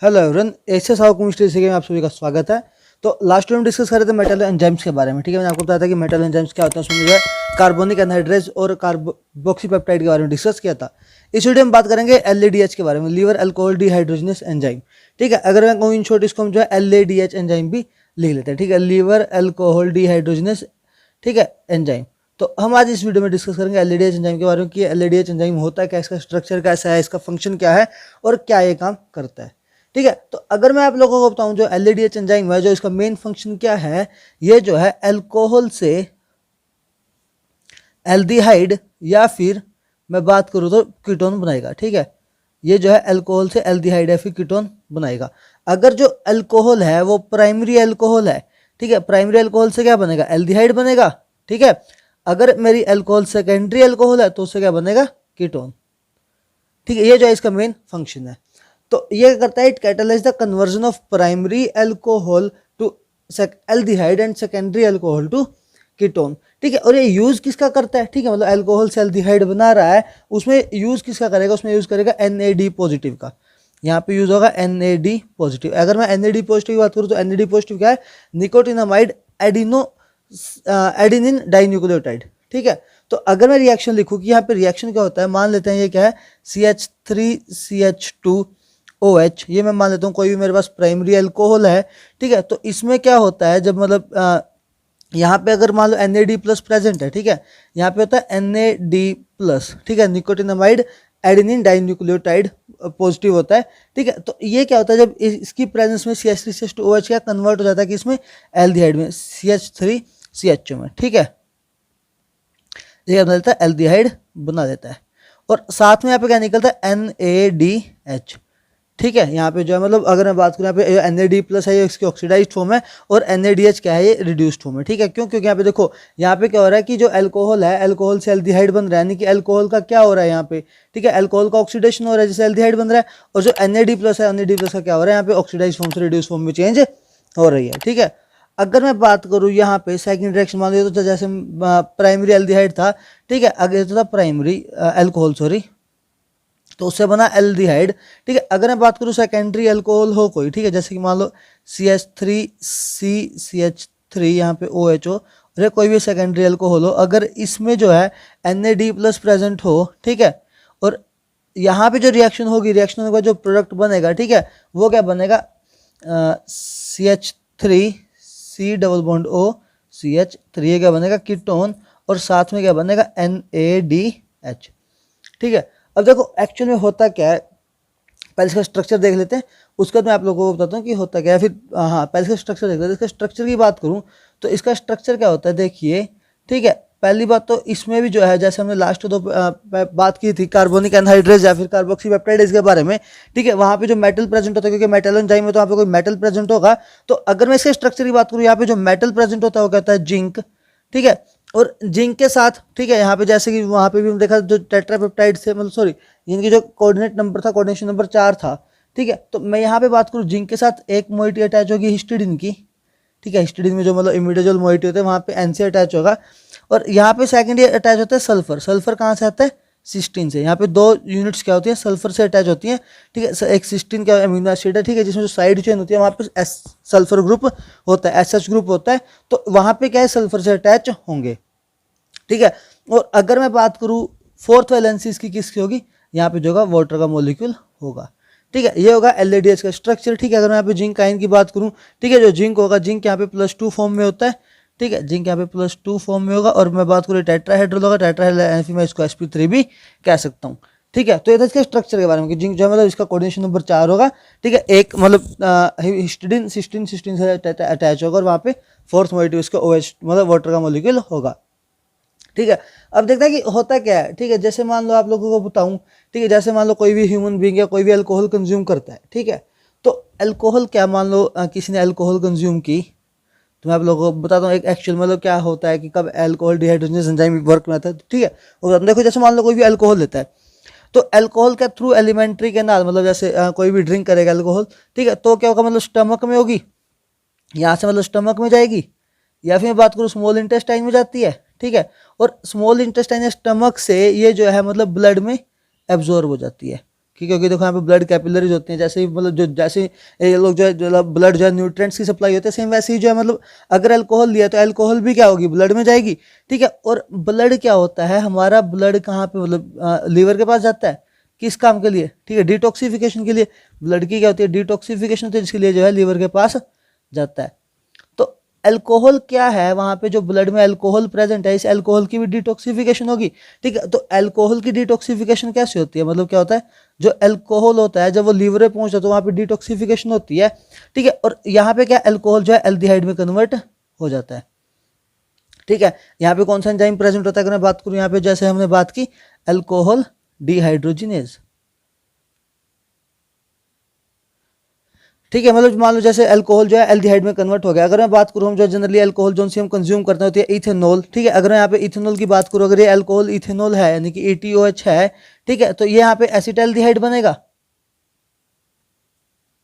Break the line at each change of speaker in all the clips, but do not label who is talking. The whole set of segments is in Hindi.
Hello everyone, SS how chemistry में आप सभी का स्वागत है। तो लास्ट टाइम डिस्कस कर रहे थे मेटल एंजाइम्स के बारे में। ठीक है, मैंने आपको बताया था कि मेटल एंजाइम्स क्या होता है। उसमें जो है कार्बोनिक एनहाइड्रेज और कार्बोक्सीपेप्टाइड के बारे में डिस्कस किया था। इस वीडियो में बात करेंगे एलएडीएच के बारे में, लीवर अल्कोहल डिहाइड्रोजनेस एंजाइम। ठीक है, अगर मैं कहूँ इन शॉर्ट इसको हम जो है एलएडीएच एंजाइम भी लिख लेते हैं। ठीक है, लीवर अल्कोहल डिहाइड्रोजनेस, ठीक है, एंजाइम। तो हम आज इस वीडियो में डिस्कस करेंगे एलएडीएच एंजाइम के बारे में कि एलएडीएच एंजाइम होता है क्या, इसका स्ट्रक्चर कैसा है, इसका फंक्शन क्या है और क्या ये काम करता है। ठीक है, तो अगर मैं आप लोगों को बताऊं जो एलएडीएच एंजाइम है, जो इसका मेन फंक्शन क्या है, ये जो है अल्कोहल से एल्डिहाइड या फिर मैं बात करूं तो कीटोन बनाएगा। ठीक है, ये जो है अल्कोहल से एल्डिहाइड या फिर कीटोन बनाएगा। अगर जो अल्कोहल है वो प्राइमरी अल्कोहल है, ठीक है, प्राइमरी अल्कोहल से क्या बनेगा, एल्डिहाइड बनेगा। ठीक है, अगर मेरी अल्कोहल सेकेंडरी अल्कोहल है तो उससे क्या बनेगा, कीटोन। ठीक है, ये जो है इसका मेन फंक्शन है। तो ये करता है, it catalyse the conversion of primary alcohol to aldehyde and secondary alcohol to ketone. ठीक है, और ये यूज किसका करता है, ठीक है, मतलब अल्कोहल से एल्डिहाइड बना रहा है, उसमें यूज किसका करेगा, उसमें यूज करेगा NAD पॉजिटिव का। यहाँ पे यूज होगा NAD पॉजिटिव। अगर मैं NAD पॉजिटिव की बात करूँ तो NAD पॉजिटिव क्या है, निकोटिनामाइड एडिनिन डाइन्यूक्लियोटाइड। ठीक है, तो अगर मैं रिएक्शन लिखूँ कि यहाँ पे रिएक्शन क्या होता है, मान लेते हैं ये क्या है, CH3CH2OH, ये मैं मान लेता हूँ कोई भी मेरे पास प्राइमरी अल्कोहल है। ठीक है, तो इसमें क्या होता है, जब मतलब यहाँ पे अगर मान लो NAD प्लस प्रेजेंट है, ठीक है, यहाँ पे होता है NAD प्लस, ठीक है, निकोटिनामाइड एडेनिन डाइन्यूक्लियोटाइड पॉजिटिव होता है। ठीक है, तो ये क्या होता है, जब इसकी प्रेजेंस में CH3CH2OH क्या कन्वर्ट हो जाता है कि इसमें एल्डिहाइड में, CH3CH2 में। ठीक है, ये बना देता है, एल्डिहाइड बना देता है। और साथ में यहाँ पे क्या निकलता है, NADH। ठीक है, यहाँ पे जो है मतलब अगर मैं बात करूँ यहाँ पे NAD प्लस है, ये इसकी ऑक्सीडाइज्ड फॉर्म है, और NADH क्या है, ये रिड्यूस्ड फॉर्म है। ठीक है, क्यों, क्योंकि यहाँ पे देखो, यहाँ पे क्या हो रहा है कि जो अल्कोहल है, अल्कोहल से एल्डिहाइड बन रहा है, यानी कि अल्कोहल का क्या हो रहा है यहाँ पे, ठीक है, अल्कोहल का ऑक्सीडेशन हो रहा है जिससे एल्डिहाइड बन रहा है, और जो NAD प्लस है, NAD प्लस का क्या हो रहा है, यहाँ पे ऑक्सीडाइज्ड फॉर्म से रिड्यूस्ड फॉर्म में चेंज हो रही है। ठीक है, अगर मैं बात करूँ यहाँ पे सेकंड रिएक्शन, मान लीजिए तो जैसे प्राइमरी एल्डिहाइड था, ठीक है, अगर तो था प्राइमरी अल्कोहल, सॉरी, तो उससे बना एल्डिहाइड। ठीक है, अगर मैं बात करूँ सेकेंडरी अल्कोहल हो कोई, ठीक है, जैसे कि मान लो CH3CCH3 यहाँ पे OHO, अरे कोई भी सेकेंडरी अल्कोहल हो, अगर इसमें जो है NAD प्लस प्रेजेंट हो, ठीक है, और यहाँ पे जो रिएक्शन होगी, रिएक्शन होने के बाद जो प्रोडक्ट बनेगा, ठीक है, वो क्या बनेगा, CH3C double bond O CH3, ये क्या बनेगा, कीटोन, और साथ में क्या बनेगा, NADH। ठीक है, अब देखो एक्चुअल में होता क्या है, पहले इसका स्ट्रक्चर देख लेते हैं, उसके बाद मैं आप लोगों को बताता हूँ कि होता क्या है। फिर हाँ, पहले इसका स्ट्रक्चर देख लेते हैं। इसका स्ट्रक्चर की बात करूँ तो इसका स्ट्रक्चर क्या होता है, देखिए। ठीक है, पहली बात तो इसमें भी जो है, जैसे हमने लास्ट दो बात की थी कार्बोनिक एनहाइड्रेज या फिर कार्बोक्सीपेप्टाइड के बारे में, ठीक है, वहाँ पे जो मेटल प्रेजेंट होता है, क्योंकि मेटल एंजाइम में तो वहाँ पे कोई मेटल प्रेजेंट होगा। तो अगर मैं इसके स्ट्रक्चर की बात करूँ, यहाँ पे जो मेटल प्रेजेंट होता है वो कहता है जिंक। ठीक है, और जिंक के साथ, ठीक है, यहाँ पे जैसे कि वहाँ पे भी हम देखा जो टेट्रापेप्टाइड से, मतलब सॉरी, इनकी जो कोऑर्डिनेट नंबर था, कोऑर्डिनेशन नंबर 4 था। ठीक है, तो मैं यहाँ पे बात करूँ जिंक के साथ एक मोइटी अटैच होगी हिस्टिडीन की। ठीक है, हिस्टिडीन में जो मतलब इमिडाजोल मोइटी होते हैं, वहाँ पे NC अटैच होगा। और यहाँ पे सेकेंडरी अटैच होता है सल्फर। सल्फर कहाँ से आता है, सिस्टीन से। यहाँ पे दो यूनिट्स क्या होती है, सल्फर से अटैच होती हैं। ठीक है, एक सिस्टीन का अमीनो एसिड है, ठीक है, जिसमें जो साइड चेन होती है वहाँ पे सल्फर ग्रुप होता है, SH ग्रुप होता है, तो वहाँ पे क्या है, सल्फर से अटैच होंगे। ठीक है, और अगर मैं बात करूँ फोर्थ वैलेंसी इसकी किसकी होगी, यहाँ पे जो होगा वाटर का मॉलिक्यूल होगा। ठीक है, ये होगा एलएडीएच का स्ट्रक्चर। ठीक है, अगर मैं यहाँ पे जिंक आयन की बात करूँ, ठीक है, जो जिंक होगा, जिंक यहाँ पे +2 फॉर्म में होता है। ठीक है, जिंक यहाँ पे +2 फॉर्म में होगा, और मैं बात करूँ टेट्राहेड्रल होगा, टेट्राहेड्रल फिर मैं इसको sp3 भी कह सकता हूँ। ठीक है, तो ये था इसके स्ट्रक्चर के बारे में कि जिंक जो है मतलब इसका कोऑर्डिनेशन नंबर 4 होगा। ठीक है, एक मतलब हिस्टिडीन सिस्टीन से अटैच होगा, और वहाँ पे फोर्थ मोइटी उसका OH मतलब वाटर का मॉलिक्यूल होगा। ठीक है, अब देखते हैं कि होता क्या है। ठीक है, जैसे मान लो आप लोगों को बताऊं, ठीक है, जैसे मान लो कोई भी ह्यूमन बीइंग या कोई भी अल्कोहल कंज्यूम करता है। ठीक है, तो अल्कोहल क्या, मान लो किसी ने अल्कोहल कंज्यूम की, तो मैं आप लोगों को बताता हूँ एक एक्चुअल मतलब क्या होता है कि कब अल्कोहल डिहाइड्रोजनेस एंजाइम वर्क में आता है। ठीक है, वो देखो, जैसे मान लो कोई भी अल्कोहल लेता है, तो अल्कोहल का थ्रू एलिमेंट्री कैनाल, मतलब जैसे कोई भी ड्रिंक करेगा अल्कोहल, ठीक है, तो क्या होगा, मतलब स्टमक में होगी, यहाँ से मतलब स्टमक में जाएगी, या फिर मैं बात करूँ स्मॉल इंटेस्टाइन में जाती है। ठीक है, और स्मॉल इंटेस्टाइन या स्टमक से ये जो है मतलब ब्लड में एब्जॉर्ब हो जाती है, क्योंकि देखो यहाँ पे ब्लड कैपिलरीज होते हैं, जैसे ही मतलब जो जैसे ये लोग जो है ब्लड जो है न्यूट्रिएंट्स की सप्लाई होती है, सेम वैसे ही जो है मतलब अगर अल्कोहल लिया तो अल्कोहल भी क्या होगी, ब्लड में जाएगी। ठीक है, और ब्लड क्या होता है, हमारा ब्लड कहाँ पे मतलब लीवर के पास जाता है, किस काम के लिए, ठीक है, डिटॉक्सिफिकेशन के लिए। ब्लड की क्या होती है, डिटॉक्सिफिकेशन होती है, जिसके लिए जो है लीवर के पास जाता है। तो अल्कोहल क्या है, वहां पे जो ब्लड में अल्कोहल प्रेजेंट है, इस अल्कोहल की भी डिटॉक्सिफिकेशन होगी। ठीक है, तो अल्कोहल की डिटॉक्सिफिकेशन कैसे होती है, मतलब क्या होता है, जो अल्कोहल होता है जब वो लीवर में पहुंचता है तो वहां पे डिटॉक्सिफिकेशन होती है। ठीक है, और यहाँ पे क्या अल्कोहल जो है एल्डिहाइड में कन्वर्ट हो जाता है। ठीक है, यहाँ पे कौन सा एंजाइम प्रेजेंट होता है, अगर मैं बात करूँ यहाँ पे जैसे हमने बात की अल्कोहल डिहाइड्रोजिनेज। ठीक है, मतलब मान लो जैसे अल्कोहल जो है एल्डिहाइड में कन्वर्ट हो गया। अगर मैं बात करूँ हम जो जनरली अल्कोहल जो हम कंज्यूम करते होते हैं इथेनॉल। ठीक है, अगर मैं यहाँ पे इथेनॉल की बात करूँ, अगर ये अल्कोहल इथेनॉल है यानी कि ETOH है, ठीक है, तो ये यहाँ पे एसिटाल्डिहाइड बनेगा।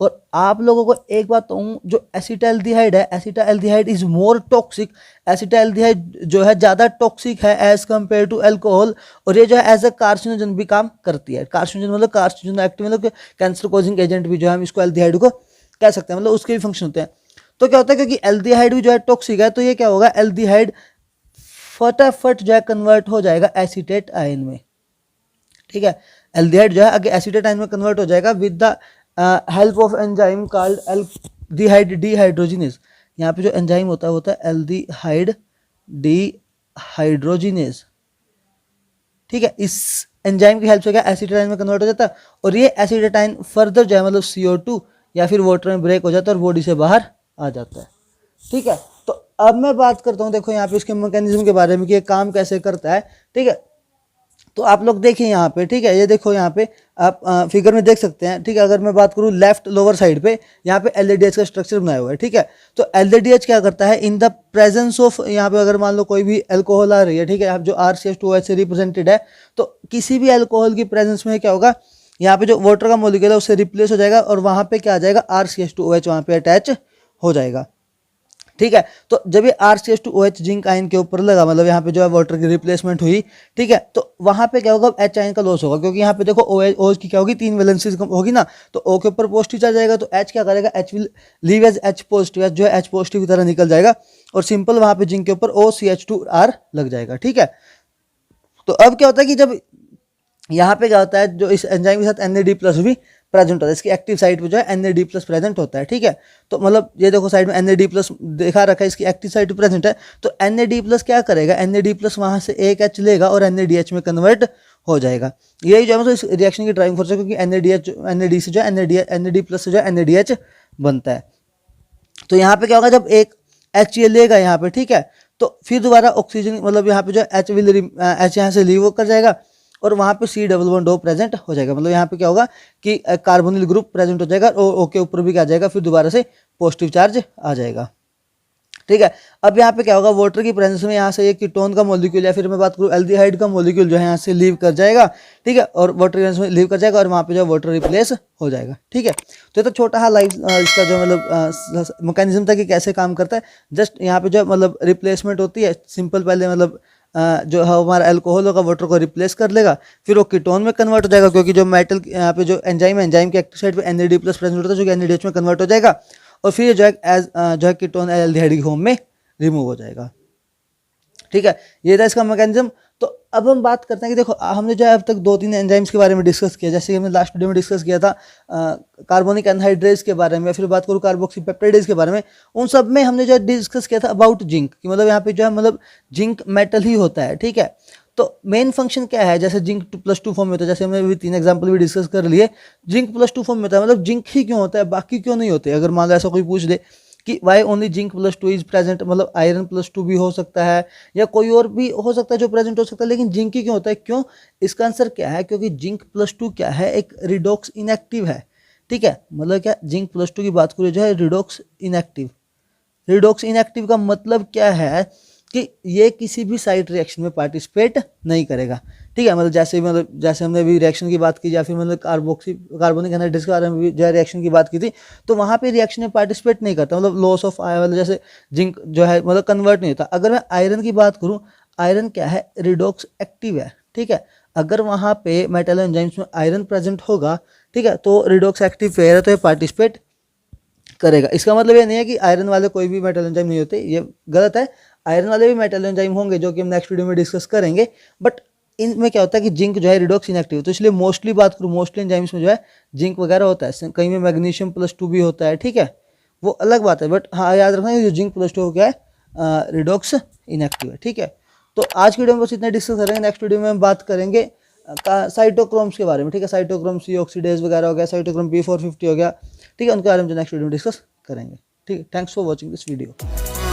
और आप लोगों को एक बात कहूँ, जो एसिटाल्डिहाइड है, acetaldehyde is more toxic. Acetaldehyde जो है ज़्यादा टॉक्सिक है एज कम्पेयर टू अल्कोहल, और ये जो है एज अ कार्सिनोजन भी काम करती है। कार्सिनोजन मतलब कार्सिनोजन एक्टिव, मतलब कैंसर कॉजिंग एजेंट भी जो है हम इसको एल्डिहाइड को कह सकते हैं, मतलब उसके भी फंक्शन होते हैं। तो क्या होता है, क्योंकि एल्डिहाइड भी जो है टॉक्सिक है, तो ये क्या होगा, एल्डिहाइड फटाफट जो है कन्वर्ट हो जाएगा एसीटेट आयन में। ठीक है, एल्डिहाइड जो है आगे एसीटेट आयन में कन्वर्ट हो जाएगा with the help of enzyme called aldehyde dehydrogenase. यहाँ पे जो एंजाइम होता है एल्डिहाइड डिहाइड्रोजिनेज। ठीक है, इस एंजाइम की हेल्प से क्या एसीटेट आयन में कन्वर्ट हो जाता है, और ये एसीटेट आयन फर्दर जो है मतलब CO2 या फिर वाटर में ब्रेक हो जाता है और बॉडी से बाहर आ जाता है। ठीक है, तो अब मैं बात करता हूँ देखो यहाँ पे इसके मैकेनिज्म के बारे में कि ये काम कैसे करता है। ठीक है, तो आप लोग देखिए यहाँ पे, ठीक है, ये देखो यहाँ पे आप फिगर में देख सकते हैं। ठीक है, अगर मैं बात करूँ लेफ्ट लोअर साइड पे, यहाँ पे LADH का स्ट्रक्चर बनाया हुआ है। ठीक है, तो LADH क्या करता है, इन द प्रेजेंस ऑफ, यहाँ पे अगर मान लो कोई भी अल्कोहल आ रही है, ठीक है, आप जो RCH2OH से रिप्रेजेंटेड है, तो किसी भी अल्कोहल की प्रेजेंस में क्या होगा, यहाँ पे जो वाटर का मॉलिक्यूल है उससे रिप्लेस हो जाएगा, और वहाँ पे क्या आ जाएगा, RCH2OH वहाँ पे अटैच हो जाएगा। ठीक है, तो जब ये RCH2OH जिंक आयन के ऊपर लगा, मतलब यहाँ पे जो है वाटर की रिप्लेसमेंट हुई। ठीक है, तो वहाँ पे क्या होगा, H आयन का लॉस होगा, क्योंकि यहाँ पे देखो OH की क्या होगी, 3 वैलेंसीज होगी ना, तो O के ऊपर पॉजिटिव आ जाएगा, तो H क्या करेगा, H will leave as H positive, जो है H पॉजिटिव की तरह निकल जाएगा, और सिंपल वहाँ पे जिंक के ऊपर OCH2R लग जाएगा। ठीक है, तो अब क्या होता है कि जब यहाँ पे क्या होता है, जो इस एंजाइम के साथ NAD+ भी प्रेजेंट होता है, इसकी एक्टिव साइट पे जो है NAD+ प्रेजेंट होता है। ठीक है, तो मतलब ये देखो साइड में NAD+ देखा रखा है, इसकी एक्टिव साइट पे प्रेजेंट है, तो NAD+ क्या करेगा, NAD+ वहाँ से एक H लेगा और NADH में कन्वर्ट हो जाएगा। यही जो है मतलब इस रिएक्शन की ड्राइविंग फोर्स है, क्योंकि NAD से जो है NAD+ से जो है NADH बनता है। तो यहाँ पे क्या होगा, जब एक H ये लेगा यहाँ पे, ठीक है, तो फिर दोबारा ऑक्सीजन मतलब यहाँ पे जो H यहाँ से लीव कर जाएगा, और वहाँ पे C+O प्रेजेंट हो जाएगा। मतलब यहाँ पे क्या होगा कि कार्बोनिल ग्रुप प्रेजेंट हो जाएगा, और O के ऊपर भी क्या आ जाएगा, फिर दोबारा से पॉजिटिव चार्ज आ जाएगा। ठीक है, अब यहाँ पे क्या होगा, वाटर की प्रेजेंस में यहाँ से एक कीटोन का मॉलिक्यूल, या फिर मैं बात करूँ एल्डिहाइड का मॉलिक्यूल जो है यहाँ से लीव कर जाएगा। ठीक है, और वाटर की में लीव कर जाएगा, और वहाँ पे जो वाटर रिप्लेस हो जाएगा। ठीक है, तो ये तो छोटा सा लाइफ इसका जो मतलब मैकेनिज्म था कि कैसे काम करता है। जस्ट यहाँ पे जो मतलब रिप्लेसमेंट होती है, सिंपल पहले मतलब जो है हमारा अल्कोहल होगा वाटर को रिप्लेस कर लेगा, फिर वो कीटोन में कन्वर्ट हो जाएगा, क्योंकि जो मेटल यहाँ पे जो एंजाइम है, एंजाइम के एक्टिव साइड पे NAD+ प्रेजेंट होता है, जो कि NADH में कन्वर्ट हो जाएगा, और फिर जो है एज जो है कीटोन एल्डिहाइड की फॉर्म में रिमूव हो जाएगा। ठीक है, ये था इसका मैकेनिज्म। तो अब हम बात करते हैं कि देखो हमने जो है अब तक 2-3 एंजाइम्स के बारे में डिस्कस किया, जैसे कि हमने लास्ट वीडियो में डिस्कस किया था कार्बोनिक एनहाइड्रेज के बारे में, फिर बात करूँ कार्बोक्सीपेप्टाइडेज के बारे में। उन सब में हमने जो है डिस्कस किया था अबाउट जिंक, कि मतलब यहाँ पे जो है मतलब जिंक मेटल ही होता है। ठीक है, तो मेन फंक्शन क्या है, जैसे जिंक 2+2 फॉर्म में होता है, जैसे हमने अभी 3 एग्जाम्पल भी डिस्कस कर लिए, जिंक 2+2 फॉर्म में होता है। मतलब जिंक ही क्यों होता है, बाकी क्यों नहीं होते। अगर मान लो ऐसा कोई पूछ दे कि why only zinc +2 is present, मतलब आयरन +2 भी हो सकता है या कोई और भी हो सकता है जो प्रेजेंट हो सकता है, लेकिन जिंक ही क्यों होता है, क्यों, इसका आंसर क्या है, क्योंकि जिंक +2 क्या है, एक रिडॉक्स इनएक्टिव है। ठीक है, मतलब क्या, जिंक +2 की बात करें जो है रिडॉक्स इनएक्टिव। रिडॉक्स इनएक्टिव का मतलब क्या है कि ये किसी भी साइड रिएक्शन में पार्टिसिपेट नहीं करेगा। ठीक है, मतलब जैसे हमने अभी रिएक्शन की बात की, या फिर मतलब कार्बोनिक एनहाइड्रेज के बारे में भी जो रिएक्शन की बात की थी, तो वहाँ पे रिएक्शन में पार्टिसिपेट नहीं करता, मतलब लॉस ऑफ आयरन, मतलब जैसे जिंक जो है मतलब कन्वर्ट नहीं होता। अगर मैं आयरन की बात करूँ, आयरन क्या है, रिडॉक्स एक्टिव है। ठीक है, अगर वहाँ पे मेटल एंजाइम्स में आयरन प्रेजेंट होगा, ठीक है, तो रिडॉक्स एक्टिव पेयर है तो ये पार्टिसिपेट करेगा। इसका मतलब ये नहीं है कि आयरन वाले कोई भी मेटल एंजाइम नहीं होते, ये गलत है। आयरन वाले भी मेटल एंजाइम होंगे जो कि हम नेक्स्ट वीडियो में डिस्कस करेंगे, बट इनमें क्या होता है कि जिंक जो है रिडॉक्स इनएक्टिव, तो इसलिए मोस्टली बात करूँ मोस्टली एंजाइम्स में जो है जिंक वगैरह होता है, कहीं में मैग्नीशियम +2 भी होता है, ठीक है, वो अलग बात है। बट हाँ याद रखना जो जिंक +2 क्या है, रिडॉक्स इनएक्टिव है, ठीक है। तो आज की वीडियो में बस इतना डिस्कस करेंगे, नेक्स्ट वीडियो में हम बात करेंगे साइटोक्रोम्स के बारे में, ठीक है, साइटोक्रोम सी ऑक्सीडेज वगैरह हो गया, साइटोक्रोम P450 हो गया, ठीक है, उनके बारे में जो नेक्स्ट वीडियो में डिस्कस करेंगे, ठीक है। Thanks for watching this video.